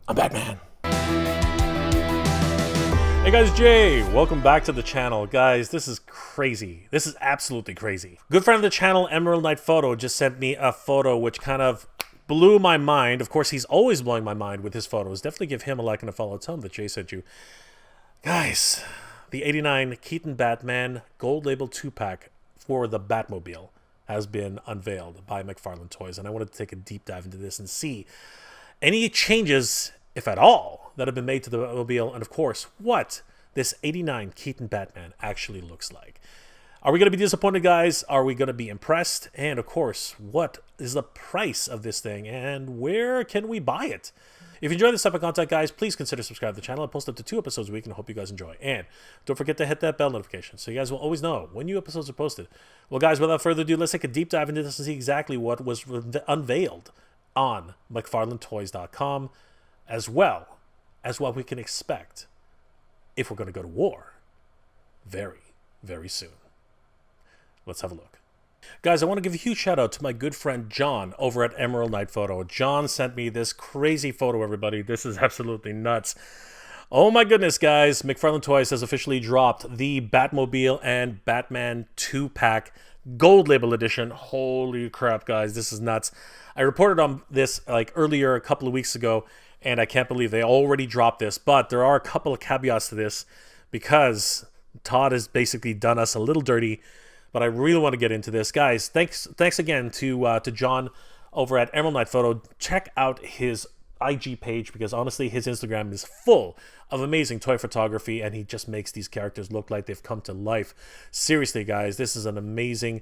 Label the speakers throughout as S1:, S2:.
S1: I'm Batman. Hey guys, Jay. Welcome back to the channel. Guys, this is crazy. This is absolutely crazy. Good friend of the channel, Emerald Knight Photo, just sent me a photo which kind of blew my mind. Of course, he's always blowing my mind with his photos. Definitely give him a like and a follow. Tell him that Jay sent you. Guys, the 89 Keaton Batman Gold Label 2-pack for the Batmobile has been unveiled by McFarlane Toys, and I wanted to take a deep dive into this and see any changes, if at all, that have been made to the Batmobile, and of course, what this 89 Keaton Batman actually looks like. Are we going to be disappointed, guys? Are we going to be impressed? And of course, what is the price of this thing, and where can we buy it? If you enjoy this type of content, guys, please consider subscribing to the channel. I post up to 2 episodes a week, and I hope you guys enjoy. And don't forget to hit that bell notification so you guys will always know when new episodes are posted. Well, guys, without further ado, let's take a deep dive into this and see exactly what was unveiled on McFarlaneToys.com, as well as what we can expect if we're going to go to war very, very soon. Let's have a look. Guys, I want to give a huge shout out to my good friend John over at Emerald Knight Photo. John sent me this crazy photo, everybody. This is absolutely nuts. Oh my goodness, guys. McFarlane Toys has officially dropped the Batmobile and Batman 2-pack Gold Label Edition. Holy crap, guys. This is nuts. I reported on this earlier a couple of weeks ago, and I can't believe they already dropped this. But there are a couple of caveats to this because Todd has basically done us a little dirty. But I really want to get into this. Guys, thanks again to John over at Emerald Knight Photo. Check out his IG page because honestly, his Instagram is full of amazing toy photography, and he just makes these characters look like they've come to life. Seriously, guys, this is an amazing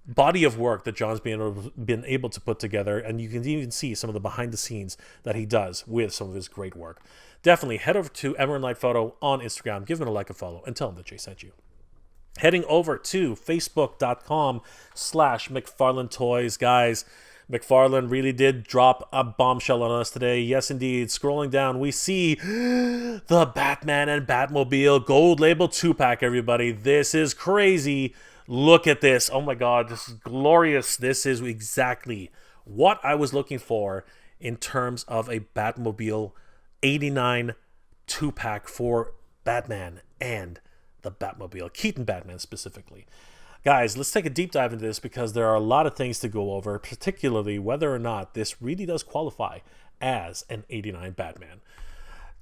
S1: body of work that John's been able to put together, and you can even see some of the behind the scenes that he does with some of his great work. Definitely head over to Emerald Knight Photo on Instagram, give him a like and follow, and tell him that Jay sent you. Heading over to facebook.com/McFarlane Toys. Guys, McFarlane really did drop a bombshell on us today. Yes, indeed. Scrolling down, we see the Batman and Batmobile Gold Label 2-pack, everybody. This is crazy. Look at this. Oh my God, this is glorious. This is exactly what I was looking for in terms of a Batmobile 89 2-pack for Batman and the Batmobile, Keaton Batman specifically. Guys, let's take a deep dive into this because there are a lot of things to go over, particularly whether or not this really does qualify as an 89 Batman.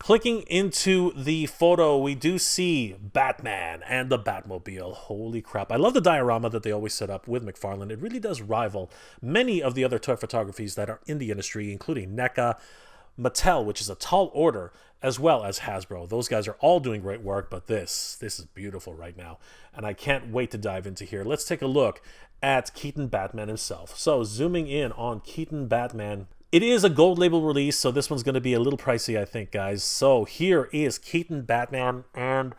S1: Clicking into the photo, we do see Batman and the Batmobile. Holy crap. I love the diorama that they always set up with McFarlane. It really does rival many of the other toy photographies that are in the industry, including NECA, Mattel, which is a tall order, as well as Hasbro. Those guys are all doing great work, but this is beautiful right now, and I can't wait to dive into here. Let's take a look at Keaton Batman himself. So zooming in on Keaton Batman, it is a gold label release, so this one's going to be a little pricey, I think, guys. So here is Keaton Batman, and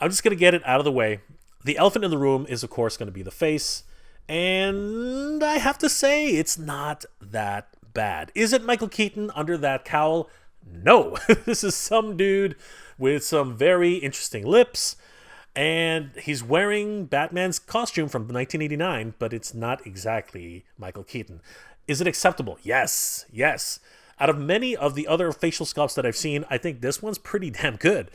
S1: I'm just going to get it out of the way. The elephant in the room is, of course, going to be the face, and I have to say, it's not that bad. Is it Michael Keaton under that cowl? No. This is some dude with some very interesting lips, and he's wearing Batman's costume from 1989, but it's not exactly Michael Keaton. Is it acceptable? Yes. Yes. Out of many of the other facial sculpts that I've seen, I think this one's pretty damn good.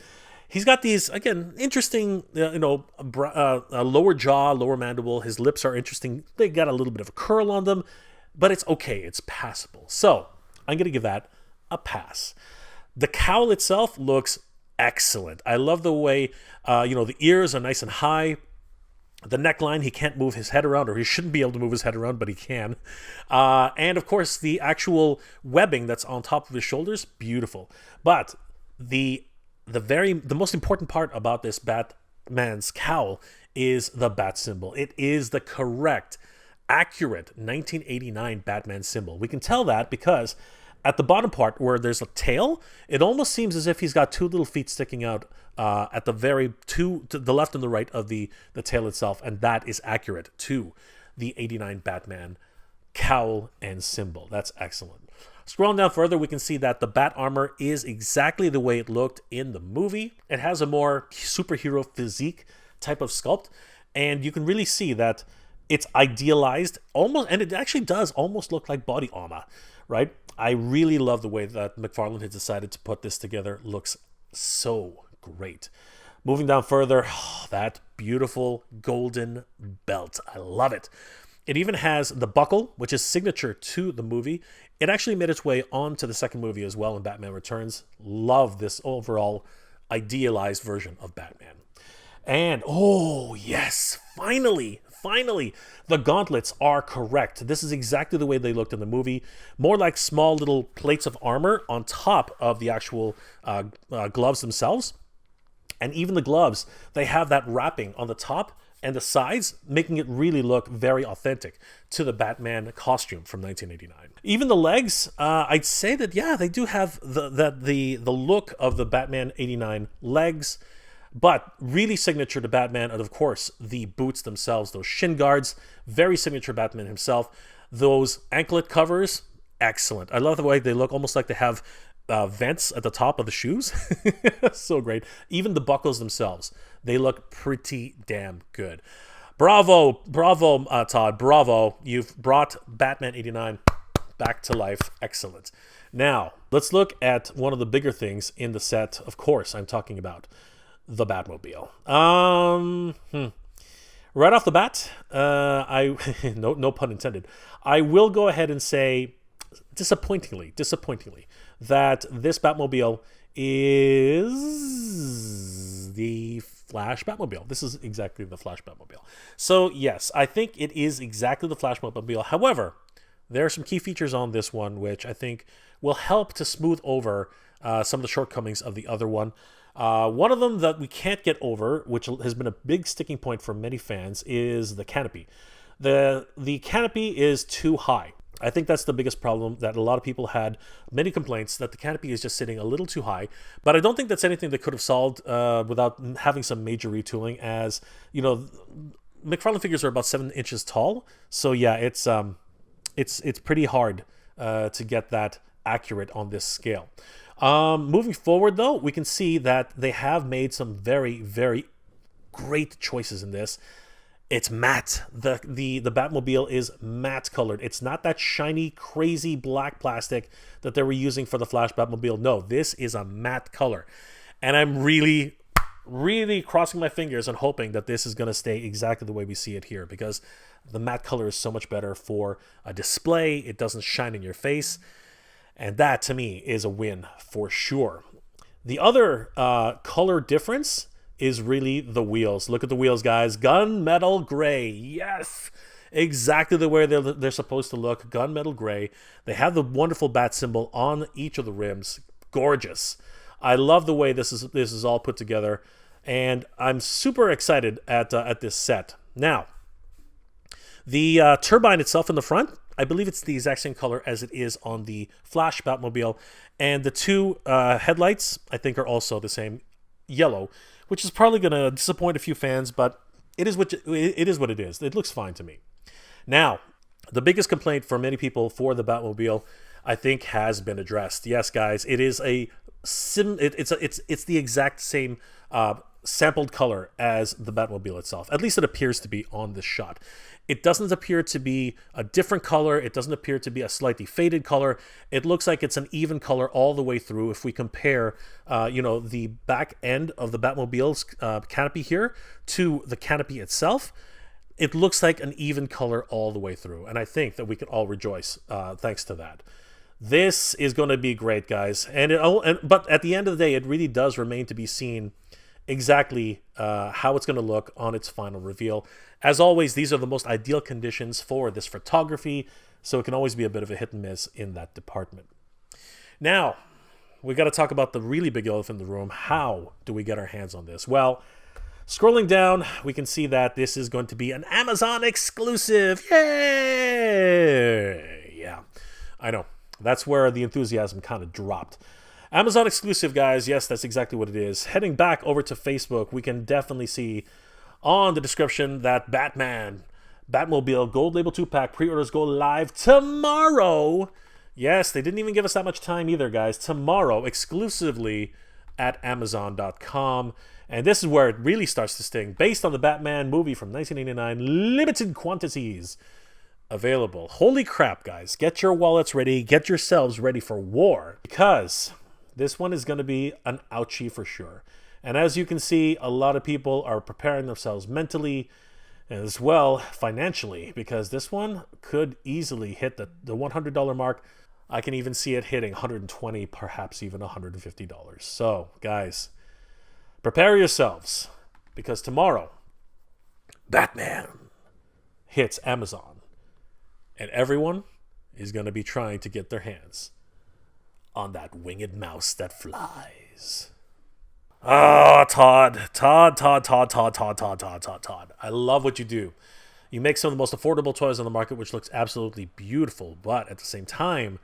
S1: He's got these, again, interesting, lower jaw, lower mandible. His lips are interesting. They got a little bit of a curl on them, but it's okay. It's passable. So I'm going to give that a pass. The cowl itself looks excellent. I love the way, the ears are nice and high. The neckline, he can't move his head around, or he shouldn't be able to move his head around, but he can. And of course, the actual webbing that's on top of his shoulders, beautiful. But the most important part about this Batman's cowl is the bat symbol. It is the correct, accurate 1989 Batman symbol. We can tell that because at the bottom part where there's a tail, it almost seems as if he's got 2 little feet sticking out at the to the left and the right of the tail itself, and that is accurate to the 89 Batman cowl and symbol. That's excellent. Scrolling down further, we can see that the bat armor is exactly the way it looked in the movie. It has a more superhero physique type of sculpt, and you can really see that it's idealized almost, and it actually does almost look like body armor, right? I really love the way that McFarlane has decided to put this together. Looks so great. Moving down further, that beautiful golden belt. I love it. It even has the buckle, which is signature to the movie. It actually made its way onto the second movie as well in Batman Returns. Love this overall idealized version of Batman. And, oh, yes, finally, the gauntlets are correct. This is exactly the way they looked in the movie. More like small little plates of armor on top of the actual gloves themselves. And even the gloves, they have that wrapping on the top and the sides, making it really look very authentic to the Batman costume from 1989. Even the legs, I'd say that, yeah, they do have the look of the Batman 89 legs, but really signature to Batman, and of course, the boots themselves, those shin guards, very signature Batman himself. Those anklet covers, excellent. I love the way they look, almost like they have vents at the top of the shoes. So great. Even the buckles themselves, they look pretty damn good. Bravo, Todd, bravo. You've brought Batman 89 back to life. Excellent. Now, let's look at one of the bigger things in the set. Of course, I'm talking about the Batmobile. Right off the bat, no pun intended, I will go ahead and say disappointingly, that this Batmobile is the Flash Batmobile. This is exactly the Flash Batmobile. So yes, I think it is exactly the Flash Batmobile. However, there are some key features on this one which I think will help to smooth over some of the shortcomings of the other one. One of them that we can't get over, which has been a big sticking point for many fans, is the canopy. The canopy is too high. I think that's the biggest problem, that a lot of people had many complaints that the canopy is just sitting a little too high. But I don't think that's anything that could have solved without having some major retooling, as, you know, McFarlane figures are about 7 inches tall. So yeah, it's pretty hard to get that accurate on this scale. Moving forward, though, we can see that they have made some very, very great choices in this. It's matte. The Batmobile is matte colored. It's not that shiny, crazy black plastic that they were using for the Flash Batmobile. No, this is a matte color. And I'm really, really crossing my fingers and hoping that this is going to stay exactly the way we see it here, because the matte color is so much better for a display. It doesn't shine in your face. And that, to me, is a win for sure. The other color difference is really the wheels. Look at the wheels, guys. Gunmetal gray. Yes! Exactly the way they're supposed to look. Gunmetal gray. They have the wonderful bat symbol on each of the rims. Gorgeous. I love the way this is all put together. And I'm super excited at this set. Now, the turbine itself in the front, I believe it's the exact same color as it is on the Flash Batmobile. And the two headlights, I think, are also the same yellow, which is probably going to disappoint a few fans, but it is what it is. It looks fine to me. Now, the biggest complaint for many people for the Batmobile, I think, has been addressed. Yes, guys, it is it's the exact same sampled color as the Batmobile itself. At least it appears to be on this shot. It doesn't appear to be a different color. It doesn't appear to be a slightly faded color. It looks like it's an even color all the way through. If we compare, the back end of the Batmobile's canopy here to the canopy itself, it looks like an even color all the way through. And I think that we can all rejoice thanks to that. This is going to be great, guys. But at the end of the day, it really does remain to be seen exactly how it's going to look on its final reveal. As always, these are the most ideal conditions for this photography, so it can always be a bit of a hit and miss in that department. Now, we got to talk about the really big elephant in the room. How do we get our hands on this? Well, scrolling down, we can see that this is going to be an Amazon exclusive. Yay! Yeah, I know. That's where the enthusiasm kind of dropped. Amazon exclusive, guys. Yes, that's exactly what it is. Heading back over to Facebook, we can definitely see on the description that Batmobile Gold Label 2-pack pre-orders go live tomorrow. Yes, they didn't even give us that much time either, guys. Tomorrow, exclusively at Amazon.com. And this is where it really starts to sting. Based on the Batman movie from 1989, limited quantities available. Holy crap, guys. Get your wallets ready. Get yourselves ready for war. Because this one is going to be an ouchie for sure. And as you can see, a lot of people are preparing themselves mentally as well financially. Because this one could easily hit the $100 mark. I can even see it hitting $120, perhaps even $150. So, guys, prepare yourselves. Because tomorrow, Batman hits Amazon. And everyone is going to be trying to get their hands on that winged mouse that flies. Ah, Todd. I love what you do. You make some of the most affordable toys on the market, which looks absolutely beautiful. But at the same time,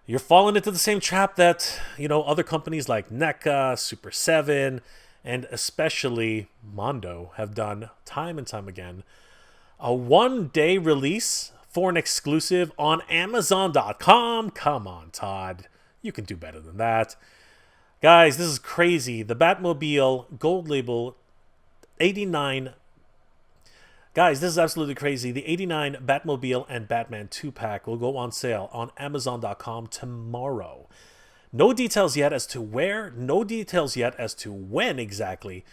S1: you're falling into the same trap that, other companies like NECA, Super 7, and especially Mondo have done time and time again. A one-day release for an exclusive on Amazon.com. Come on, Todd. You can do better than that. Guys, this is crazy. The Batmobile Gold Label 89. Guys, this is absolutely crazy. The 89 Batmobile and Batman 2-pack will go on sale on Amazon.com tomorrow. No details yet as to where, no details yet as to when exactly.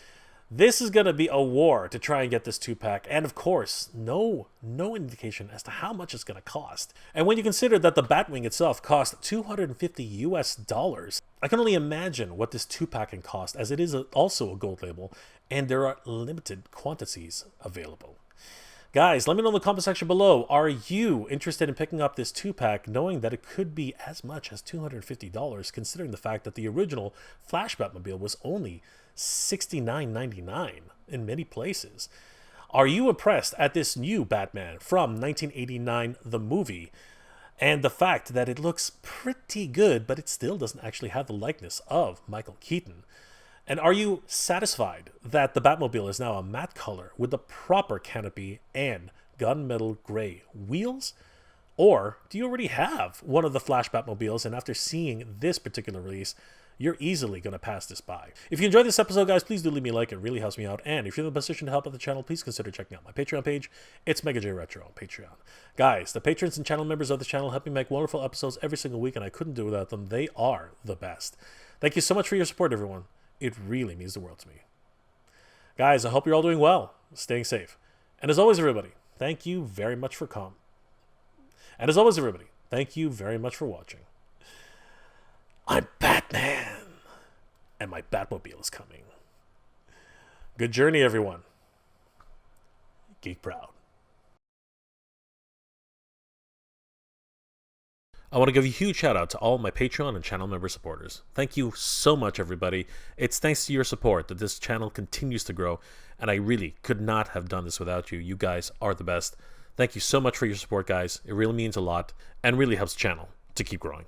S1: This is going to be a war to try and get this 2-pack. And of course, no indication as to how much it's going to cost. And when you consider that the Batwing itself cost $250 US, I can only imagine what this 2-pack can cost, as it is also a gold label and there are limited quantities available. Guys, let me know in the comment section below, are you interested in picking up this 2-pack knowing that it could be as much as $250, considering the fact that the original Flash Batmobile was only $69.99 in many places? Are you impressed at this new Batman from 1989, the movie, and the fact that it looks pretty good, but it still doesn't actually have the likeness of Michael Keaton? And are you satisfied that the Batmobile is now a matte color with the proper canopy and gunmetal gray wheels? Or do you already have one of the Flash Batmobiles, and after seeing this particular release, you're easily going to pass this by? If you enjoyed this episode, guys, please do leave me a like. It really helps me out. And if you're in the position to help out the channel, please consider checking out my Patreon page. It's MegaJRetro on Patreon. Guys, the patrons and channel members of the channel help me make wonderful episodes every single week, and I couldn't do it without them. They are the best. Thank you so much for your support, everyone. It really means the world to me. Guys, I hope you're all doing well, staying safe. And as always, everybody, thank you very much for coming. And as always, everybody, thank you very much for watching. I'm Batman, and my Batmobile is coming. Good journey, everyone. Geek proud. I want to give a huge shout out to all my Patreon and channel member supporters. Thank you so much, everybody. It's thanks to your support that this channel continues to grow, and I really could not have done this without you. You guys are the best. Thank you so much for your support, guys. It really means a lot and really helps the channel to keep growing.